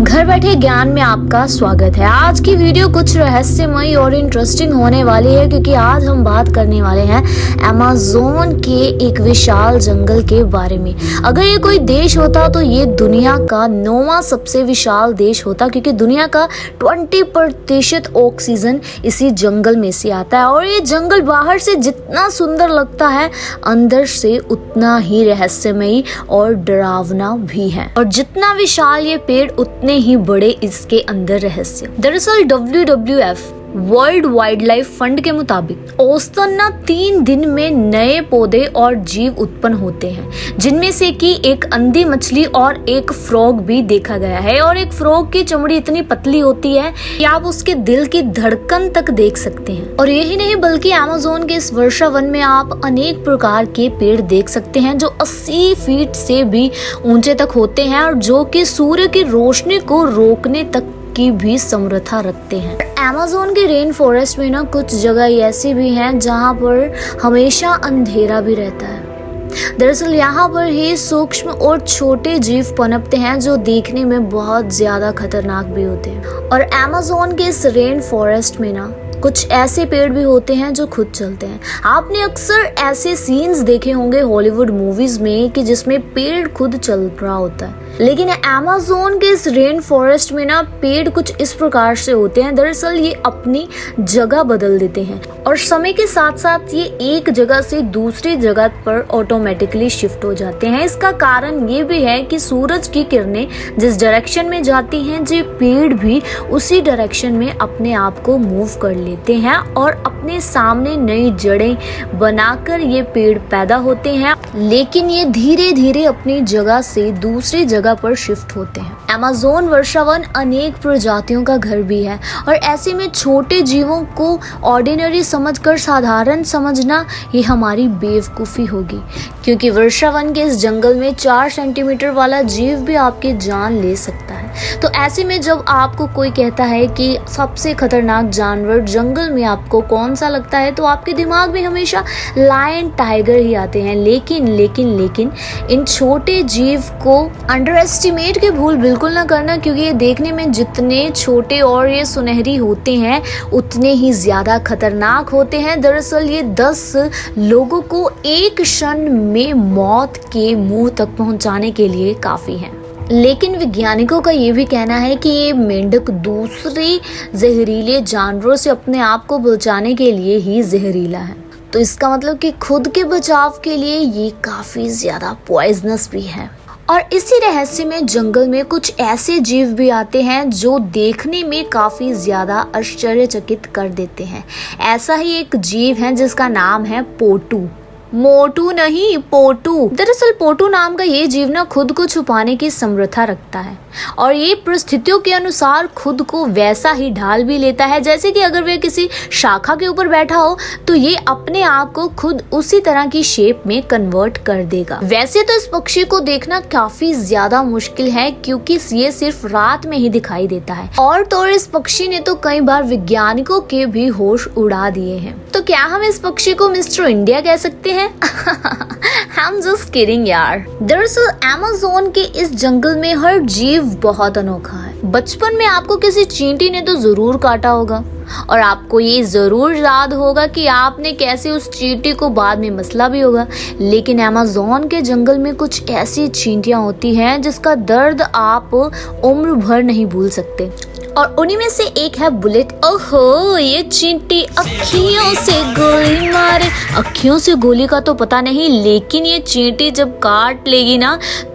घर बैठे ज्ञान में आपका स्वागत है। आज की वीडियो कुछ रहस्यमयी और इंटरेस्टिंग होने वाली है क्योंकि आज हम बात करने वाले हैं अमेज़न के एक विशाल जंगल के बारे में। अगर ये कोई देश होता तो ये दुनिया का 9वां सबसे विशाल देश होता क्योंकि दुनिया का 20% ऑक्सीजन इसी जंगल में से आता है। और ये जंगल बाहर से जितना सुंदर लगता है अंदर से उतना ही रहस्यमयी और डरावना भी है। और जितना विशाल ये पेड़ उतने ही बड़े इसके अंदर रहस्य। दरअसल WWF world wild life fund के मुताबिक औसतन 3 दिन में नए पौधे और जीव उत्पन्न होते हैं, जिनमें से कि एक अंधी मछली और एक फ्रॉग भी देखा गया है। और एक फ्रॉग की चमड़ी इतनी पतली होती है कि आप उसके दिल की धड़कन तक देख सकते हैं। और यही नहीं बल्कि अमेज़न के इस वर्षा वन में आप अनेक प्रकार के पेड़ देख सकते हैं जो 80 फीट से भी ऊंचे तक होते हैं और जो कि सूर्य की रोशनी को रोकने तक की भी समर्था रखते हैं। अमेज़न के रेन फॉरेस्ट में कुछ जगह ऐसी भी हैं जहां पर हमेशा अंधेरा भी रहता है। दरअसल यहाँ पर ही सूक्ष्म और छोटे जीव पनपते हैं जो देखने में बहुत ज्यादा खतरनाक भी होते हैं। और अमेज़न के इस रेन फॉरेस्ट में कुछ ऐसे पेड़ भी होते हैं जो खुद चलते हैं। आपने अक्सर ऐसे सीन्स देखे होंगे हॉलीवुड मूवीज में कि जिसमें पेड़ खुद चल रहा होता है, लेकिन अमेज़न के इस रेन फॉरेस्ट में पेड़ कुछ इस प्रकार से होते हैं। दरअसल ये अपनी जगह बदल देते हैं और समय के साथ साथ ये एक जगह से दूसरी जगह पर ऑटोमेटिकली शिफ्ट हो जाते हैं। इसका कारण ये भी है कि सूरज की किरणें जिस डायरेक्शन में जाती हैं ये पेड़ भी उसी डायरेक्शन में अपने आप को मूव कर लेते हैं और अपने सामने नई जड़ें बनाकर ये पेड़ पैदा होते हैं। लेकिन ये धीरे धीरे अपनी जगह से दूसरी जगह पर शिफ्ट होते हैं। अमेज़न वर्षा वन अनेक प्रजातियों का घर भी है और ऐसे में छोटे जीवों को ऑर्डिनरी समझकर साधारण समझना ये हमारी बेवकूफ़ी होगी, क्योंकि वर्षा वन के इस जंगल में 4 सेंटीमीटर वाला जीव भी आपकी जान ले सकता है। तो ऐसे में जब आपको कोई कहता है कि सबसे खतरनाक जानवर जंगल में आपको कौन सा लगता है, तो आपके दिमाग में हमेशा लायन, टाइगर ही आते हैं। लेकिन इन छोटे जीव को अंडर एस्टिमेट की भूल बिल्कुल ना करना, क्योंकि ये देखने में जितने छोटे और ये सुनहरी होते हैं उतने ही ज्यादा खतरनाक होते हैं। दरअसल ये 10 लोगों को एक क्षण में मौत के मुंह तक पहुंचाने के लिए काफी है। लेकिन वैज्ञानिकों का ये भी कहना है कि ये मेंढक दूसरे जहरीले जानवरों से अपने आप को बचाने के लिए ही जहरीला है। तो इसका मतलब कि खुद के बचाव के लिए ये काफी ज्यादा पॉइजनस भी है। और इसी रहस्य में जंगल में कुछ ऐसे जीव भी आते हैं जो देखने में काफी ज्यादा आश्चर्यचकित कर देते हैं। ऐसा ही एक जीव है जिसका नाम है पोटू। मोटू नहीं, पोटू। दरअसल पोटू नाम का ये जीव खुद को छुपाने की समर्था रखता है और ये परिस्थितियों के अनुसार खुद को वैसा ही ढाल भी लेता है। जैसे कि अगर वह किसी शाखा के ऊपर बैठा हो तो ये अपने आप को खुद उसी तरह की शेप में कन्वर्ट कर देगा। वैसे तो इस पक्षी को देखना काफी ज्यादा मुश्किल है क्योंकि ये सिर्फ रात में ही दिखाई देता है। और तो इस पक्षी ने तो कई बार वैज्ञानिकों के भी होश उड़ा दिए हैं। तो क्या हम इस पक्षी को मिस्टर इंडिया कह सकते हैं? I'm just kidding यार। दरअसल अमेज़न के इस जंगल में हर जीव बहुत अनोखा है। बचपन में आपको किसी चींटी ने तो जरूर काटा होगा और आपको ये जरूर याद होगा कि आपने कैसे उस चींटी को बाद में मसला भी होगा। लेकिन अमेज़न के जंगल में कुछ ऐसी चींटियां होती हैं जिसका दर्द आप उम्र भर नहीं भूल सकते और उन्हीं में से एक है बुलेट। ओहो, ये चींटी अखियों से गोली मारे। अखियों से गोली का तो पता नहीं, लेकिन ये चींटी जब काट लेगी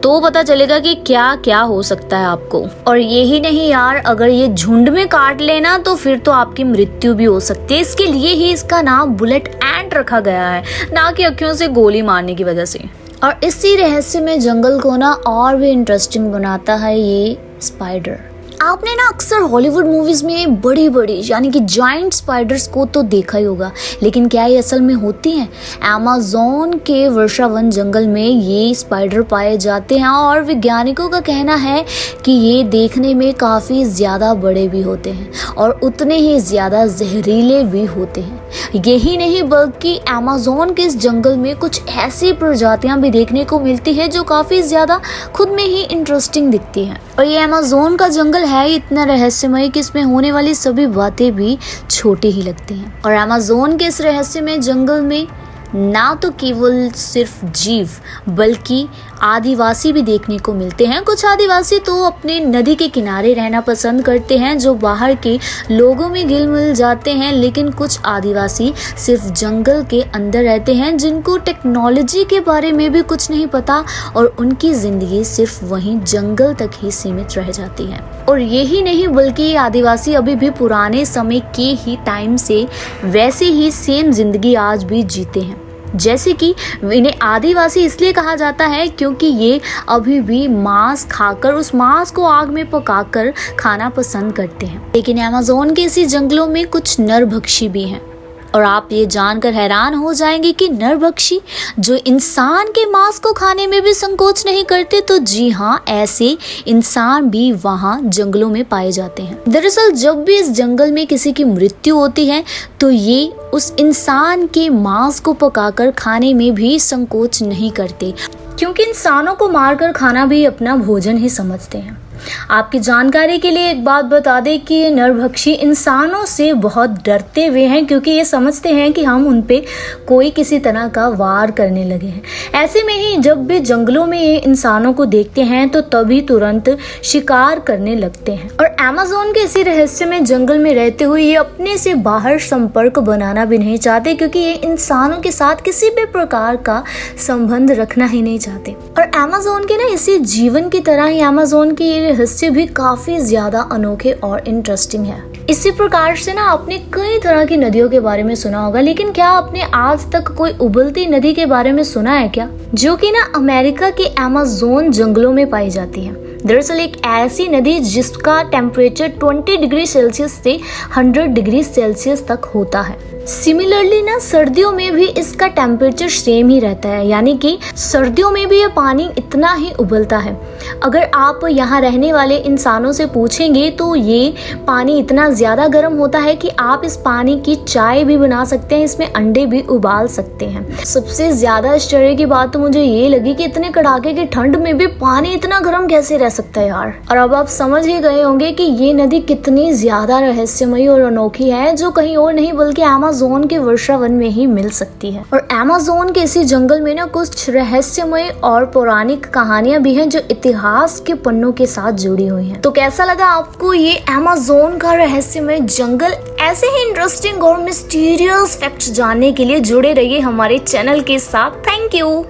तो पता चलेगा कि क्या क्या हो सकता है आपको। और यही नहीं यार, अगर ये झुंड में काट लेना तो फिर तो आपकी मृत्यु भी हो सकती है। इसके लिए ही इसका नाम बुलेट एंट रखा गया है, ना कि अखियों से गोली मारने की वजह से। और इसी रहस्य में जंगल को और भी इंटरेस्टिंग बनाता है ये स्पाइडर। आपने अक्सर हॉलीवुड मूवीज में बड़ी बड़ी यानी कि जायंट स्पाइडर्स को तो देखा ही होगा, लेकिन क्या ये असल में होती हैं? अमेज़न के वर्षा वन जंगल में ये स्पाइडर पाए जाते हैं और वैज्ञानिकों का कहना है कि ये देखने में काफी ज्यादा बड़े भी होते हैं और उतने ही ज्यादा जहरीले भी होते हैं। यही नहीं बल्कि अमेज़न के इस जंगल में कुछ ऐसी प्रजातियां भी देखने को मिलती है जो काफी ज्यादा खुद में ही इंटरेस्टिंग दिखती हैं। और ये अमेज़न का जंगल जंगल है इतना रहस्यमय कि इसमें होने वाली सभी बातें भी छोटी ही लगती हैं। और अमेज़न के इस रहस्यमय जंगल में ना तो केवल सिर्फ जीव बल्कि आदिवासी भी देखने को मिलते हैं। कुछ आदिवासी तो अपने नदी के किनारे रहना पसंद करते हैं जो बाहर के लोगों में घुल मिल जाते हैं, लेकिन कुछ आदिवासी सिर्फ जंगल के अंदर रहते हैं जिनको टेक्नोलॉजी के बारे में भी कुछ नहीं पता और उनकी जिंदगी सिर्फ वहीं जंगल तक ही सीमित रह जाती है। और यही नहीं बल्कि ये आदिवासी अभी भी पुराने समय के ही टाइम से वैसे ही सेम जिंदगी आज भी जीते हैं। जैसे कि इन्हें आदिवासी इसलिए कहा जाता है क्योंकि ये अभी भी मांस खाकर उस मांस को आग में पकाकर खाना पसंद करते हैं। लेकिन अमेज़न के इसी जंगलों में कुछ नरभक्षी भी हैं और आप ये जानकर हैरान हो जाएंगे कि नरभक्षी जो इंसान के मांस को खाने में भी संकोच नहीं करते। तो जी हाँ, ऐसे इंसान भी वहाँ जंगलों में पाए जाते हैं। दरअसल जब भी इस जंगल में किसी की मृत्यु होती है तो ये उस इंसान के मांस को पकाकर खाने में भी संकोच नहीं करते, क्योंकि इंसानों को मारकर खाना भी अपना भोजन ही समझते हैं। आपकी जानकारी के लिए एक बात बता दें कि ये नरभक्षी इंसानों से बहुत डरते हुए हैं, क्योंकि ये समझते हैं कि हम उन पे कोई किसी तरह का वार करने लगे हैं। ऐसे में ही जब भी जंगलों में ये इंसानों को देखते हैं तो तभी तुरंत शिकार करने लगते हैं। और अमेज़न के इसी रहस्यमय जंगल में रहते हुए ये अपने से बाहर संपर्क बनाना भी नहीं चाहते, क्योंकि ये इंसानों के साथ किसी भी प्रकार का संबंध रखना ही नहीं चाहते। और अमेज़न के ना इसी जीवन की तरह ही अमेज़न के रहस्य भी काफी ज्यादा अनोखे और इंटरेस्टिंग है। इसी प्रकार से ना आपने कई तरह की नदियों के बारे में सुना होगा, लेकिन क्या आपने आज तक कोई उबलती नदी के बारे में सुना है क्या, जो कि ना अमेरिका के अमेज़न जंगलों में पाई जाती है। दरअसल एक ऐसी नदी जिसका टेम्परेचर 20 डिग्री सेल्सियस से 100 डिग्री सेल्सियस तक होता है। सिमिलरली ना सर्दियों में भी इसका टेम्परेचर सेम ही रहता है, यानी कि सर्दियों में भी ये पानी इतना ही उबलता है। अगर आप यहाँ रहने वाले इंसानों से पूछेंगे तो ये पानी इतना ज़्यादा गर्म होता है कि आप इस पानी की चाय भी बना सकते हैं, इसमें अंडे भी उबाल सकते हैं। सबसे ज़्यादा आश्चर्य की बात तो मुझे ये लगी कि इतने कड़ाके की ठंड में भी पानी इतना गर्म कैसे रह सकता है यार। और अब आप समझ ही गए होंगे कि ये नदी कितनी ज़्यादा रहस्यमयी और अनोखी है, जो कहीं और नहीं बल्कि अमेज़न के वर्षावन में ही मिल सकती है। और अमेज़न के इसी जंगल में ना कुछ रहस्यमय और पौराणिक कहानियां भी हैं जो इतिहास के पन्नों के साथ जुड़ी हुई हैं। तो कैसा लगा आपको ये अमेज़न का रहस्यमय जंगल? ऐसे ही इंटरेस्टिंग और मिस्टीरियस फैक्ट्स जानने के लिए जुड़े रहिए हमारे चैनल के साथ। Thank you.